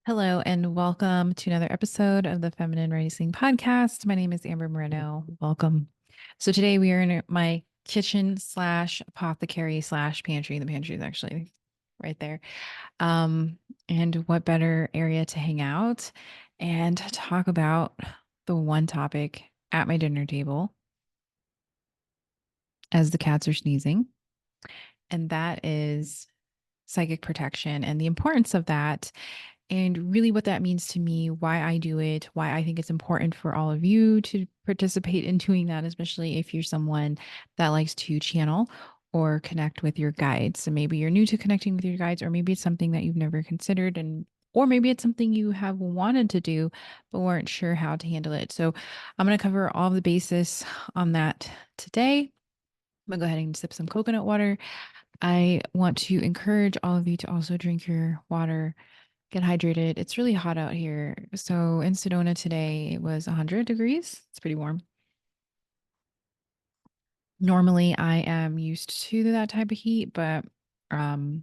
Hello and welcome to another episode of the Feminine Rising podcast. My name is Amber Moreno. Welcome. So today we are in my kitchen slash apothecary slash pantry. The pantry is actually right there. Um, and what better area to hang out and talk about the one topic at my dinner table as the cats are sneezing, and that is psychic protection and the importance of that and really what that means to me, why I do it, why I think it's important for all of you to participate in doing that, especially if you're someone that likes to channel or connect with your guides. So maybe you're new to connecting with your guides, or maybe it's something that you've never considered and or maybe it's something you have wanted to do but weren't sure how to handle it. So I'm going to cover all the basis on that today. I'm going to go ahead and sip some coconut water. I want to encourage all of you to also drink your water. Get hydrated. It's really hot out here. So in Sedona today, it was 100 degrees. It's pretty warm. Normally, I am used to that type of heat, but um,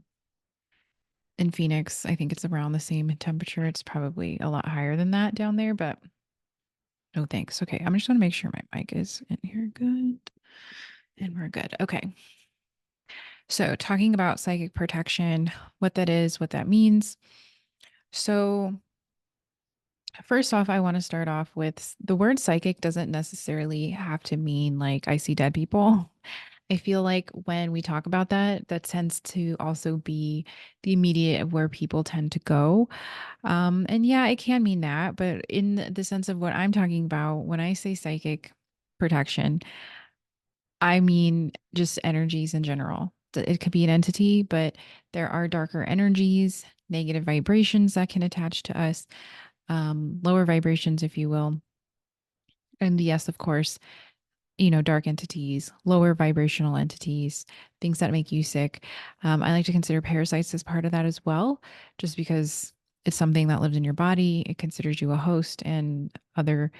in Phoenix, I think it's around the same temperature. It's probably a lot higher than that down there, but no thanks. Okay, I'm just going to make sure my mic is in here good. And we're good. Okay. So, talking about psychic protection, what that is, what that means. So, first off, I want to start off with the word psychic doesn't necessarily have to mean like I see dead people. I feel like when we talk about that, that tends to also be the immediate of where people tend to go. And yeah, it can mean that, but in the sense of what I'm talking about, when I say psychic protection, I mean just energies in general. It could be an entity, but there are darker energies, negative vibrations that can attach to us, lower vibrations, if you will. And yes, of course, dark entities, lower vibrational entities, things that make you sick. I like to consider parasites as part of that as well, just because it's something that lives in your body. It considers you a host, and other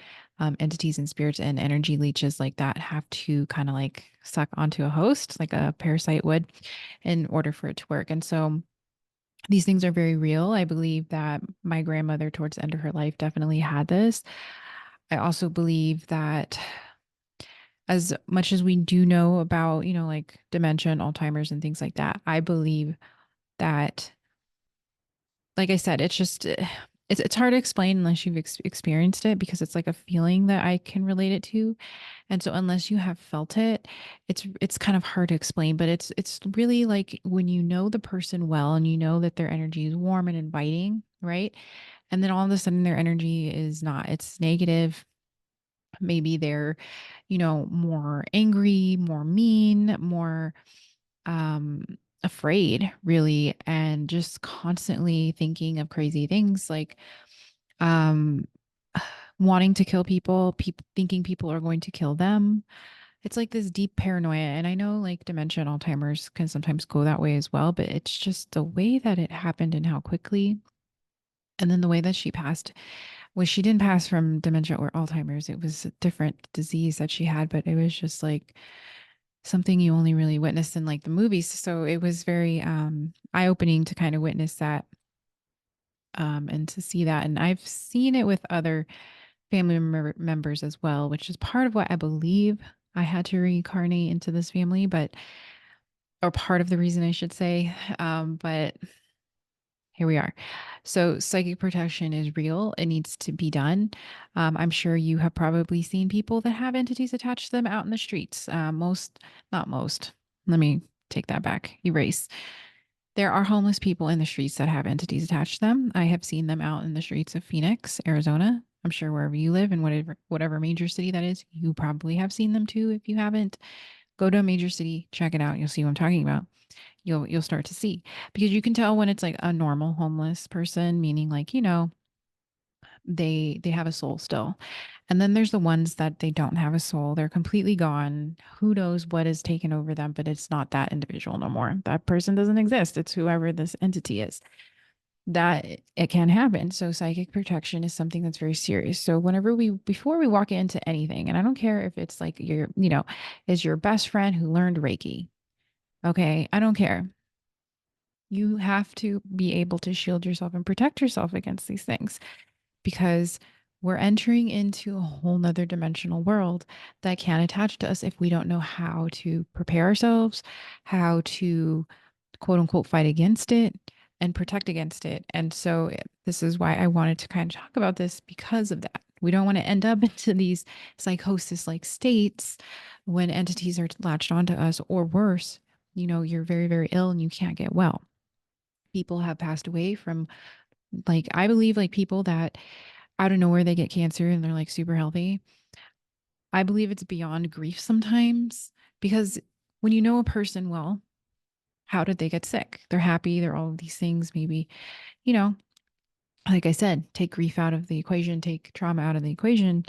entities and spirits and energy leeches like that have to kind of like suck onto a host, like a parasite would, in order for it to work. And so these things are very real. I believe that my grandmother, towards the end of her life, definitely had this. I also believe that as much as we do know about, like dementia and Alzheimer's and things like that, I believe that, like I said, it's just, it's hard to explain unless you've experienced it because it's like a feeling that I can relate it to. And so unless you have felt it, it's kind of hard to explain, but it's really like when you know the person well and you know that their energy is warm and inviting, right? And then all of a sudden their energy is not, it's negative. Maybe they're, more angry, more mean, more afraid, really, and just constantly thinking of crazy things like um wanting to kill people, thinking people are going to kill them. It's like this deep paranoia. And I know like dementia and Alzheimer's can sometimes go that way as well, but it's just the way that it happened and how quickly. And then the way that she passed was she didn't pass from dementia or Alzheimer's. It was a different disease that she had, but it was just like something you only really witnessed in like the movies. So it was very eye-opening to kind of witness that and to see that. And I've seen it with other family members as well, which is part of what I believe I had to reincarnate into this family, but or part of the reason I should say. But here we are. So, psychic protection is real. It needs to be done. I'm sure you have probably seen people that have entities attached to them out in the streets. Not most. Let me take that back. Erase. There are homeless people in the streets that have entities attached to them. I have seen them out in the streets of Phoenix, Arizona. I'm sure wherever you live and whatever major city that is, you probably have seen them too. If you haven't, go to a major city, check it out. You'll see what I'm talking about. You'll start to see because you can tell when it's like a normal homeless person, meaning like, they have a soul still. And then there's the ones that they don't have a soul. They're completely gone. Who knows what has taken over them, but it's not that individual no more. That person doesn't exist. It's whoever this entity is. That it can happen. So psychic protection is something that's very serious. So before we walk into anything, and I don't care if it's like is your best friend who learned Reiki. Okay, I don't care. You have to be able to shield yourself and protect yourself against these things because we're entering into a whole nother dimensional world that can attach to us if we don't know how to prepare ourselves, how to quote unquote fight against it and protect against it. And so this is why I wanted to kind of talk about this because of that. We don't want to end up into these psychosis like states when entities are latched onto us, or worse, you're very, very ill and you can't get well. People have passed away from, like, I believe, like, people that out of nowhere they get cancer and they're like super healthy. I believe it's beyond grief sometimes because when you know a person well, how did they get sick? They're happy, they're all of these things. Maybe, you know, like I said, take grief out of the equation, take trauma out of the equation.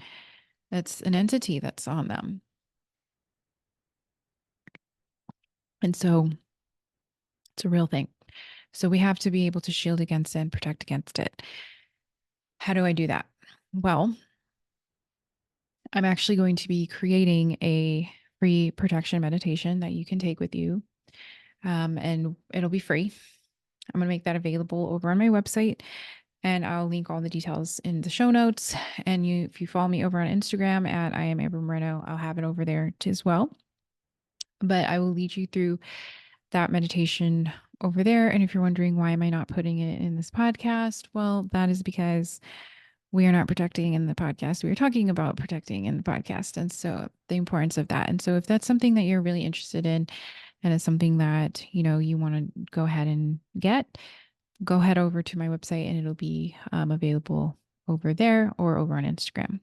That's an entity that's on them. And so it's a real thing. So we have to be able to shield against it and protect against it. How do I do that? Well, I'm actually going to be creating a free protection meditation that you can take with you. And it'll be free. I'm going to make that available over on my website, and I'll link all the details in the show notes. And if you follow me over on Instagram at I am Amber Moreno, I'll have it over there as well. But I will lead you through that meditation over there. And if you're wondering why am I not putting it in this podcast, well, that is because we are not protecting in the podcast. We are talking about protecting in the podcast. And so the importance of that. And so if that's something that you're really interested in and it's something that, you want to go ahead and get, go head over to my website and it'll be available over there or over on Instagram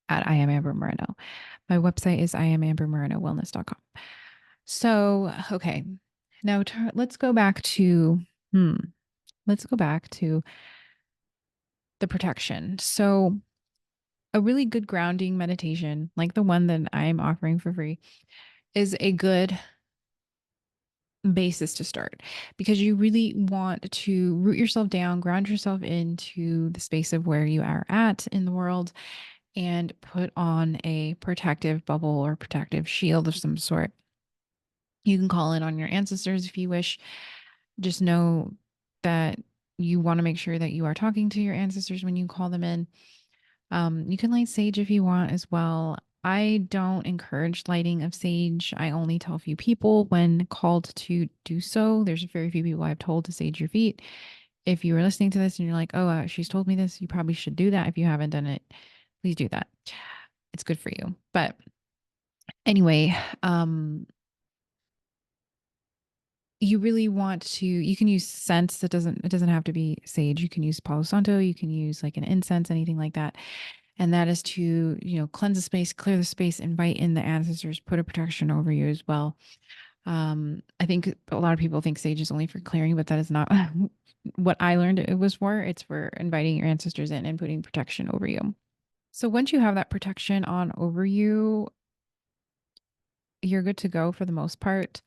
at I am Amber Moreno. My website is iamambermorenowellness.com. So, okay. Now let's go back to, let's go back to the protection. So a really good grounding meditation, like the one that I'm offering for free, is a good basis to start because you really want to root yourself down, ground yourself into the space of where you are at in the world, and put on a protective bubble or protective shield of some sort. You can call in on your ancestors if you wish. Just know that you want to make sure that you are talking to your ancestors when you call them in. You can light sage if you want as well. I don't encourage lighting of sage. I only tell a few people when called to do so. There's very few people I've told to sage your feet. If you are listening to this and you're like, oh, she's told me this, you probably should do that. If you haven't done it, please do that. It's good for you. But anyway, you really want to, you can use scents. It doesn't have to be sage. You can use Palo Santo. You can use like an incense, anything like that. And that is to, cleanse the space, clear the space, invite in the ancestors, put a protection over you as well. I think a lot of people think sage is only for clearing, but that is not what I learned it was for. It's for inviting your ancestors in and putting protection over you. So once you have that protection on over you, you're good to go for the most part.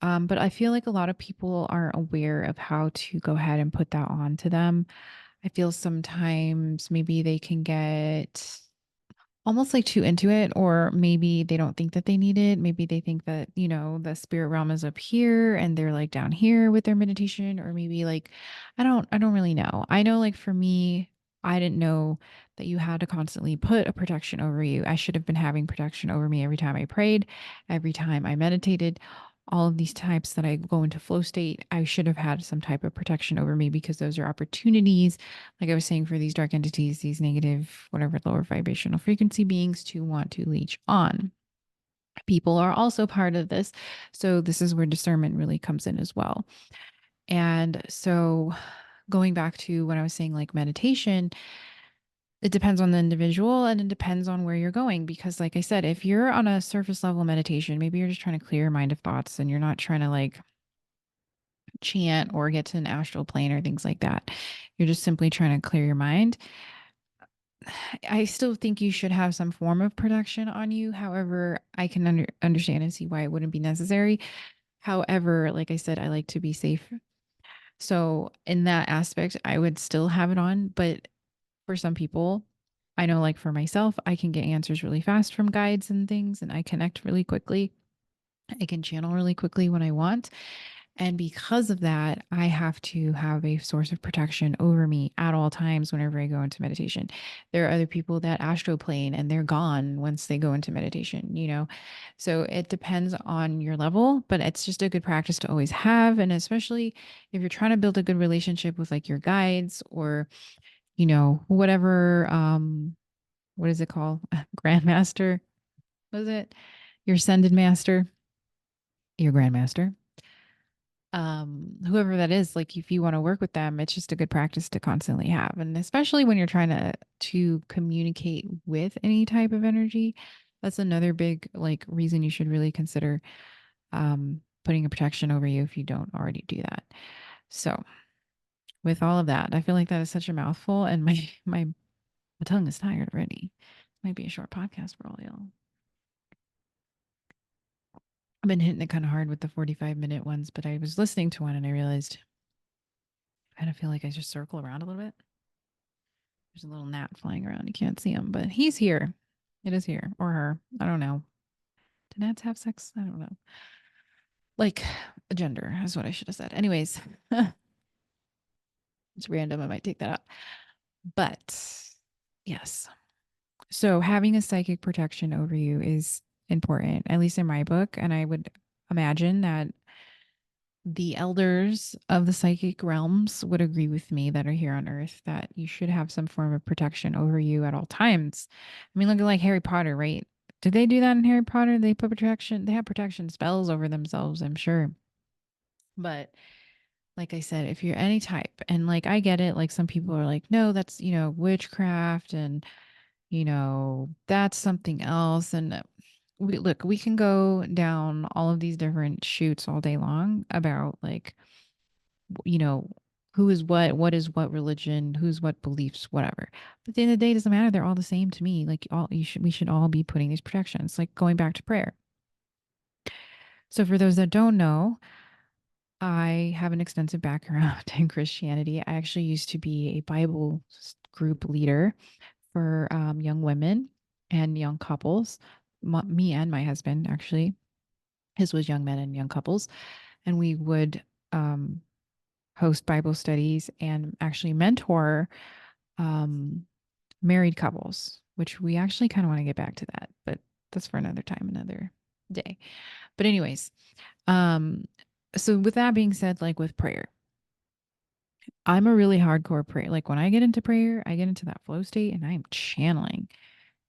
But I feel like a lot of people aren't aware of how to go ahead and put that on to them. I feel sometimes maybe they can get almost like too into it, or maybe they don't think that they need it. Maybe they think that, the spirit realm is up here and they're like down here with their meditation, or maybe like, I don't really know. I know, like, for me, I didn't know that you had to constantly put a protection over you. I should have been having protection over me every time I prayed, every time I meditated. All of these types that I go into flow state, I should have had some type of protection over me because those are opportunities, like I was saying, for these dark entities, these negative, whatever, lower vibrational frequency beings to want to leech on. People are also part of this. So this is where discernment really comes in as well. And so going back to what I was saying, like meditation, it depends on the individual and it depends on where you're going. Because, like I said, if you're on a surface level meditation, maybe you're just trying to clear your mind of thoughts and you're not trying to like chant or get to an astral plane or things like that. You're just simply trying to clear your mind. I still think you should have some form of protection on you. However, I can understand and see why it wouldn't be necessary. However, like I said, I like to be safe. So, in that aspect, I would still have it on. But for some people, I know, like for myself, I can get answers really fast from guides and things, and I connect really quickly. I can channel really quickly when I want. And because of that, I have to have a source of protection over me at all times whenever I go into meditation. There are other people that astroplane and they're gone once they go into meditation, you know? So it depends on your level, but it's just a good practice to always have. And especially if you're trying to build a good relationship with like your guides or, you know, whatever, what is it called? Grandmaster, was it? Your ascended master, your grandmaster, whoever that is, like if you want to work with them, it's just a good practice to constantly have. And especially when you're trying to communicate with any type of energy, that's another big like reason you should really consider putting a protection over you if you don't already do that. So with all of that, I feel like that is such a mouthful and my tongue is tired already. Might be a short podcast for all y'all. I've been hitting it kind of hard with the 45-minute ones, but I was listening to one and I realized I kind of feel like I just circle around a little bit. There's a little gnat flying around. You can't see him, but he's here. It is here. Or her. I don't know. Do gnats have sex? I don't know. Like a gender is what I should have said. Anyways, it's random. I might take that out. But yes. So having a psychic protection over you is important, at least in my book. And I would imagine that the elders of the psychic realms would agree with me that are here on earth that you should have some form of protection over you at all times. I mean, look at like Harry Potter, right? Did they do that in Harry Potter? They put protection, they have protection spells over themselves, I'm sure. But like I said, if you're any type, and like I get it, like some people are like, no, that's, you know, witchcraft and, you know, that's something else. And we can go down all of these different shoots all day long about like, you know, who is what is what religion, who's what beliefs, whatever. But at the end of the day, it doesn't matter. They're all the same to me. Like all we should all be putting these protections, like going back to prayer. So for those that don't know, I have an extensive background in Christianity. I actually used to be a Bible group leader for young women and young couples. Me and my husband, actually, his was young men and young couples, and we would um, host Bible studies and actually mentor um, married couples, which we actually kind of want to get back to that, but that's for another time, another day. But anyways, um, so with that being said, like with prayer, I'm a really hardcore prayer. Like when I get into prayer, I get into that flow state and I am channeling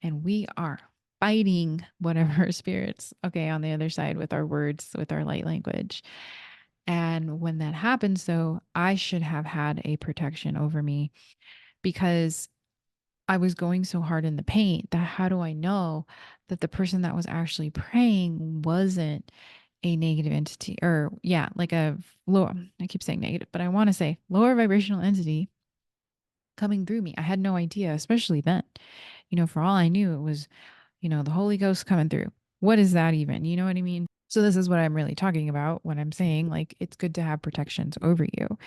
and we are fighting whatever spirits, okay, on the other side with our words, with our light language. And when that happens, though, I should have had a protection over me because I was going so hard in the paint that how do I know that the person that was actually praying wasn't a negative entity or, yeah, like a lower, I keep saying negative, but I want to say lower vibrational entity coming through me. I had no idea, especially then. You know, for all I knew, it was, you know, the Holy Ghost coming through. What is that even? You know what I mean? So, this is what I'm really talking about when I'm saying like it's good to have protections over you.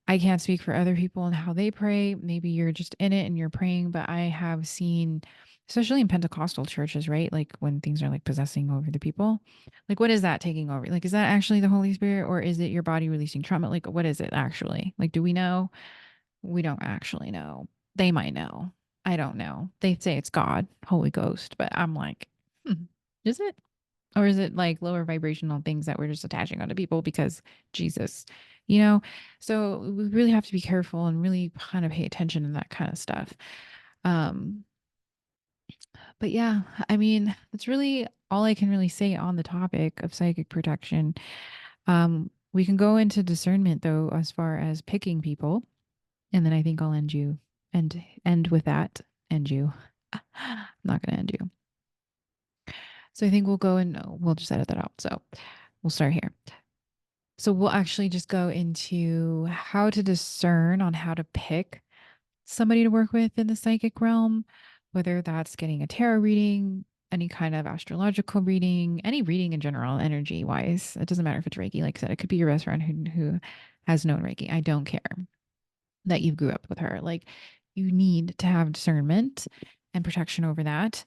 I can't speak for other people and how they pray. Maybe you're just in it and you're praying, but I have seen, especially in Pentecostal churches, right? Like when things are like possessing over the people, like what is that taking over? Like, is that actually the Holy Spirit or is it your body releasing trauma? Like, what is it actually? Like, do we know? We don't actually know. They might know. I don't know. They say it's God, Holy Ghost, but I'm like, is it? Or is it like lower vibrational things that we're just attaching onto people because Jesus, you know? So we really have to be careful and really kind of pay attention to that kind of stuff. Um, but yeah, I mean, that's really all I can really say on the topic of psychic protection. We can go into discernment though, as far as picking people, and then I think I'll end with that. End you. I'm not gonna end you. So I think we'll go and we'll just edit that out. So we'll start here. So we'll actually just go into how to discern on how to pick somebody to work with in the psychic realm, whether that's getting a tarot reading, any kind of astrological reading, any reading in general, energy wise. It doesn't matter if it's Reiki. Like I said, it could be your best friend who has known Reiki. I don't care that you grew up with her. Like you need to have discernment and protection over that.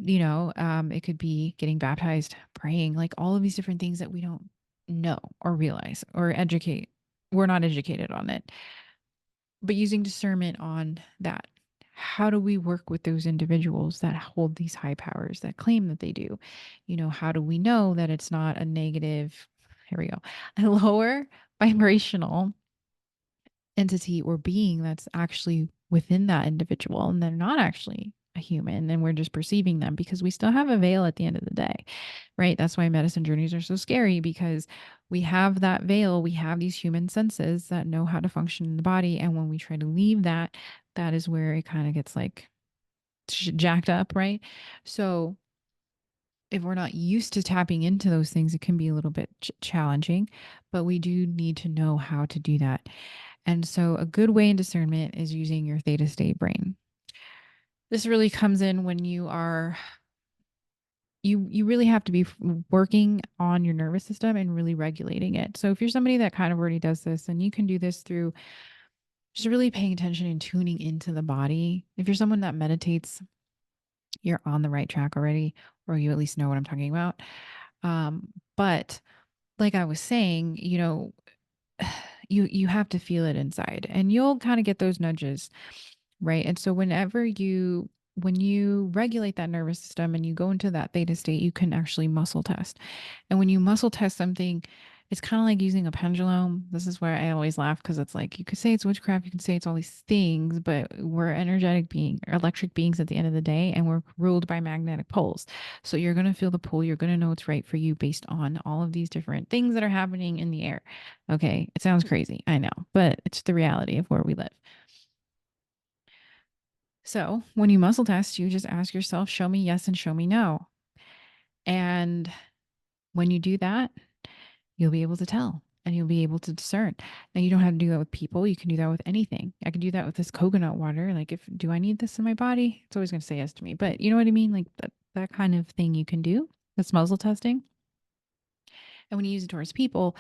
You know, it could be getting baptized, praying, like all of these different things that we don't know or realize or educate. We're not educated on it, but using discernment on that. How do we work with those individuals that hold these high powers that claim that they do? How do we know that it's not a negative, here we go, a lower vibrational entity or being that's actually within that individual and they're not actually a human and we're just perceiving them because we still have a veil at the end of the day, right? That's why medicine journeys are so scary because we have that veil, we have these human senses that know how to function in the body, and when we try to leave that, that is where it kind of gets like jacked up, right? So if we're not used to tapping into those things, it can be a little bit challenging, but we do need to know how to do that. And so a good way in discernment is using your theta state brain. This really comes in when you really have to be working on your nervous system and really regulating it. So if you're somebody that kind of already does this, and you can do this through just really paying attention and tuning into the body. If you're someone that meditates, you're on the right track already, or you at least know what I'm talking about. But like I was saying, you have to feel it inside, and you'll kind of get those nudges, right? And so when you regulate that nervous system and you go into that theta state, you can actually muscle test. And when you muscle test something, it's kind of like using a pendulum. This is where I always laugh because it's like you could say it's witchcraft, you can say it's all these things, but we're energetic being, electric beings at the end of the day, and we're ruled by magnetic poles. So you're going to feel the pull. You're going to know what's right for you based on all of these different things that are happening in the air. Okay, it sounds crazy, I know, but it's the reality of where we live. So when you muscle test, you just ask yourself, show me yes and show me no. And when you do that, you'll be able to tell and you'll be able to discern. And you don't have to do that with people. You can do that with anything. I can do that with this coconut water. Like, if do I need this in my body? It's always going to say yes to me. But you know what I mean? Like that kind of thing you can do. That's muzzle testing. And when you use it towards people,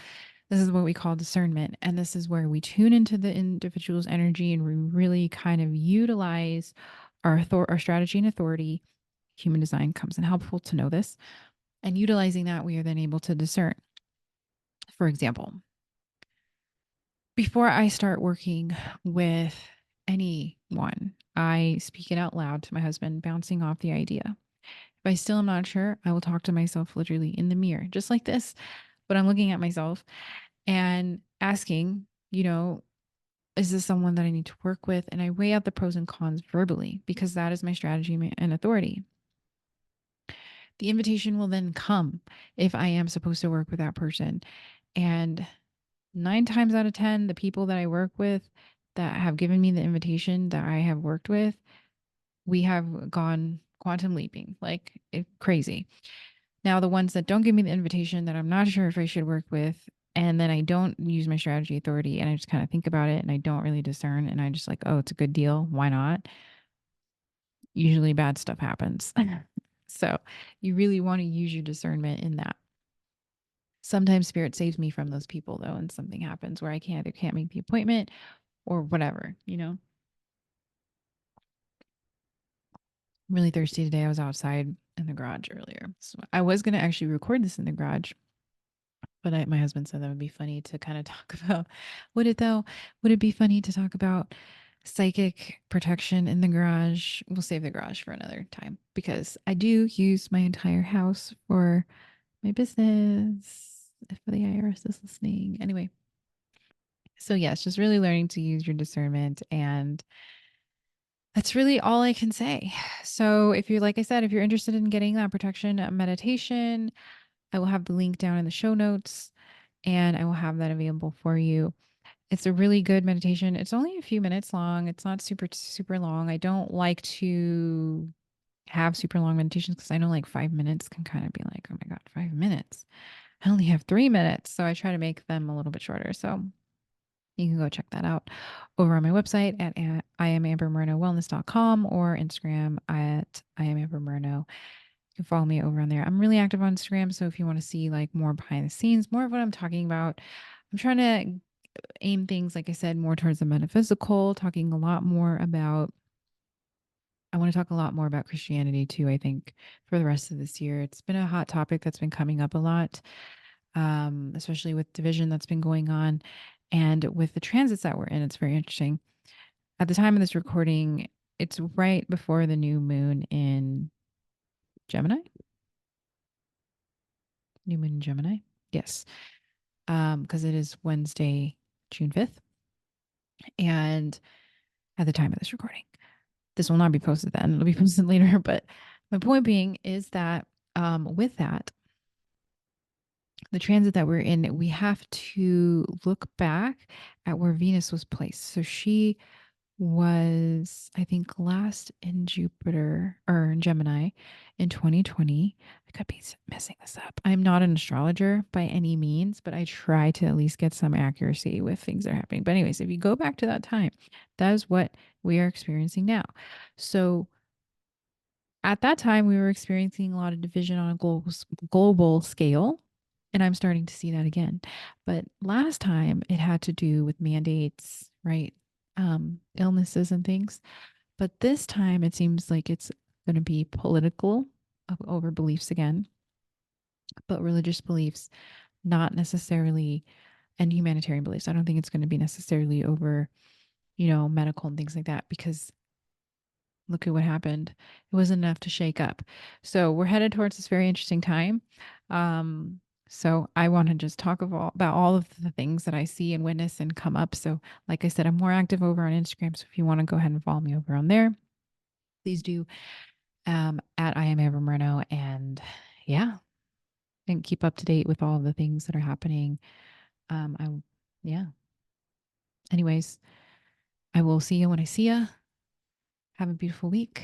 this is what we call discernment. And this is where we tune into the individual's energy and we really kind of utilize our strategy and authority. Human design comes in helpful to know this. And utilizing that, we are then able to discern. For example, before I start working with anyone, I speak it out loud to my husband, bouncing off the idea. If I still am not sure, I will talk to myself literally in the mirror, just like this, but I'm looking at myself and asking, is this someone that I need to work with? And I weigh out the pros and cons verbally because that is my strategy and authority. The invitation will then come if I am supposed to work with that person. And 9 times out of 10, the people that I work with that have given me the invitation that I have worked with, we have gone quantum leaping like crazy. Now, the ones that don't give me the invitation that I'm not sure if I should work with, and then I don't use my strategy authority and I just kind of think about it and I don't really discern and I just like, oh, it's a good deal. Why not? Usually bad stuff happens. So you really want to use your discernment in that. Sometimes spirit saves me from those people though, and something happens where I can't make the appointment or whatever. I'm really thirsty today. I was outside in the garage earlier. So I was going to actually record this in the garage, but my husband said that would be funny to kind of talk about. Would it though? Would it be funny to talk about psychic protection in the garage? We'll save the garage for another time because I do use my entire house for my business. If the IRS is listening. Anyway, so yes, just really learning to use your discernment, and that's really all I can say. So if you're, like I said, if you're interested in getting that protection meditation, I will have the link down in the show notes and I will have that available for you. It's a really good meditation. It's only a few minutes long. It's not super, super long. I don't like to have super long meditations because I know like 5 minutes can kind of be like, oh my God, 5 minutes. I only have 3 minutes. So I try to make them a little bit shorter. So you can go check that out over on my website at iamambermurnowellness.com or Instagram at iamambermurno. You can follow me over on there. I'm really active on Instagram. So if you want to see like more behind the scenes, more of what I'm talking about, I'm trying to aim things, like I said, more towards the metaphysical, talking a lot more about, I want to talk a lot more about Christianity too, I think, for the rest of this year. It's been a hot topic that's been coming up a lot. especially with division that's been going on. And with the transits that we're in, it's very interesting. At the time of this recording, it's right before the new moon in Gemini. New moon in Gemini. Yes. Because it is Wednesday, June 5th. And at the time of this recording, this will not be posted then. It'll be posted later. But my point being is that with that, the transit that we're in, we have to look back at where Venus was placed. So she was, I think, last in Jupiter or in Gemini in 2020. I could be messing this up. I'm not an astrologer by any means, but I try to at least get some accuracy with things that are happening. But, anyways, if you go back to that time, that is what we are experiencing now. So, at that time, we were experiencing a lot of division on a global scale. And I'm starting to see that again. But last time it had to do with mandates, right? Illnesses and things. But this time it seems like it's going to be political over beliefs again, but religious beliefs, not necessarily, and humanitarian beliefs. I don't think it's going to be necessarily over, medical and things like that, because look at what happened. It wasn't enough to shake up. So we're headed towards this very interesting time. So I want to just talk about all of the things that I see and witness and come up. So like I said, I'm more active over on Instagram. So if you want to go ahead and follow me over on there, please do, at I am Amber Moreno. And yeah, and keep up to date with all of the things that are happening. I, yeah. Anyways, I will see you when I see you. Have a beautiful week.